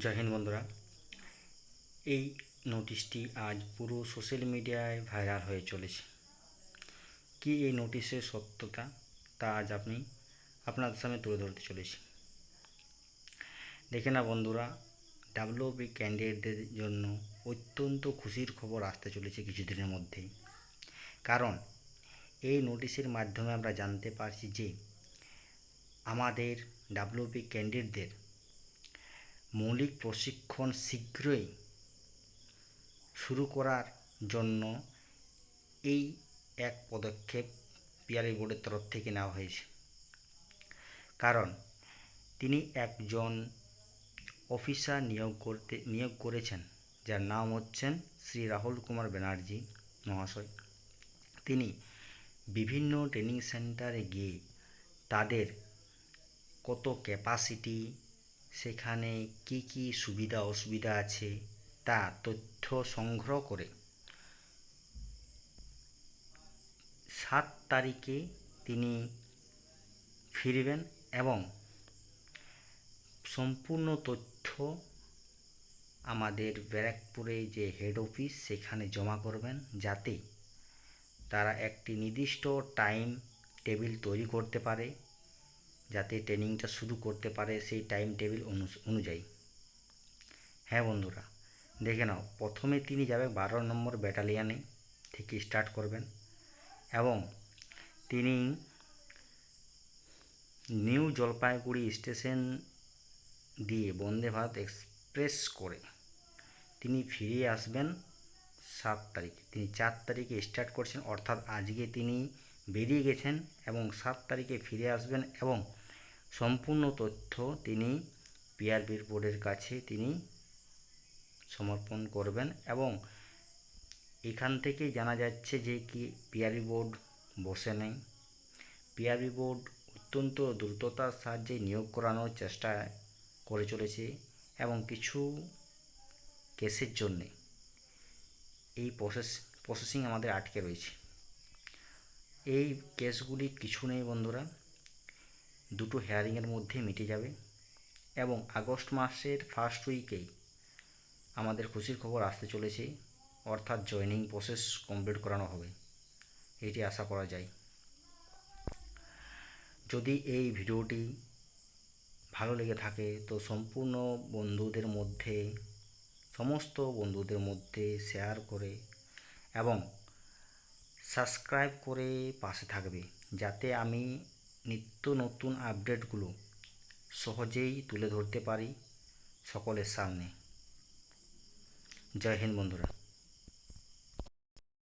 জয় হিন্দ বন্ধুরা। এই নোটিশটি আজ পুরো সোশ্যাল মিডিয়ায় ভাইরাল হয়ে চলেছে। কি এই নোটিশের সত্যতা তা আজ আমি আপনাদের সামনে তুলে ধরতে চলেছি। দেখে না বন্ধুরা, ডাব্লিউবি ক্যান্ডিডেটদের জন্য অত্যন্ত খুশির খবর আসতে চলেছে কিছুদিনের মধ্যেই। কারণ এই নোটিশের মাধ্যমে আমরা জানতে পারছি যে আমাদের ডাব্লিউবি ক্যান্ডিডেটদের মৌলিক প্রশিক্ষণ শীঘ্রই শুরু করার জন্য এই এক পদক্ষেপ পিআরবি বোর্ডের তরফ থেকে নেওয়া হয়েছে। কারণ তিনি একজন অফিসার নিয়োগ করেছেন, যার নাম হচ্ছেন শ্রী রাহুল কুমার ব্যানার্জি মহাশয়। তিনি বিভিন্ন ট্রেনিং সেন্টারে গিয়ে তাদের কত ক্যাপাসিটি, সেখানে কি কি সুবিধা অসুবিধা আছে তা তথ্য সংগ্রহ করে 7 তারিখে তিনি ফিরবেন এবং সম্পূর্ণ তথ্য আমাদের ব্যারাকপুরে যে হেড অফিস সেখানে জমা করবেন, যাতে তারা একটি নির্দিষ্ট টাইম টেবিল তৈরি করতে পারে, যাতে ট্রেনিংটা শুরু করতে পারে সেই টাইম টেবিল অনুযায়ী। হ্যাঁ বন্ধুরা, দেখে নাও, প্রথমে তিনি যাবে 12 নম্বর ব্যাটালিয়ানে থেকে স্টার্ট করবেন এবং তিনি নিউ জলপাইগুড়ি স্টেশন দিয়ে বন্দে ভারত এক্সপ্রেস করে তিনি ফিরে আসবেন 7 তারিখে। তিনি 4 তারিখে স্টার্ট করছেন, অর্থাৎ আজকে তিনি বেরিয়ে গেছেন এবং 7 তারিখে ফিরে আসবেন এবং সম্পূর্ণ তথ্য তিনি পিআরবি বোর্ডের কাছে তিনি সমর্পণ করবেন। এবং এখান থেকেই জানা যাচ্ছে যে কি পিআরবি বোর্ড বসে নেই। পিআরবি বোর্ড অত্যন্ত দ্রুততার সাহায্যে নিয়োগ করানোর চেষ্টা করে চলেছে এবং কিছু কেসের জন্যে এই প্রসেসিং আমাদের আটকে রয়েছে। এই কেসগুলি কিছু নেই বন্ধুরা, দুটো হেয়ারিংয়ের মধ্যে মিটে যাবে এবং আগস্ট মাসের ফার্স্ট উইকেই আমাদের খুশির খবর আসতে চলেছে, অর্থাৎ জয়েনিং প্রসেস কমপ্লিট করানো হবে, এটি আশা করা যায়। যদি এই ভিডিওটি ভালো লেগে থাকে তো সম্পূর্ণ সমস্ত বন্ধুদের মধ্যে শেয়ার করে এবং সাবস্ক্রাইব করে পাশে থাকবে, যাতে আমি নিত্য নতুন আপডেটগুলো সহজেই তুলে ধরতে পারি সকলের সামনে। জয় হিন্দ বন্ধুরা।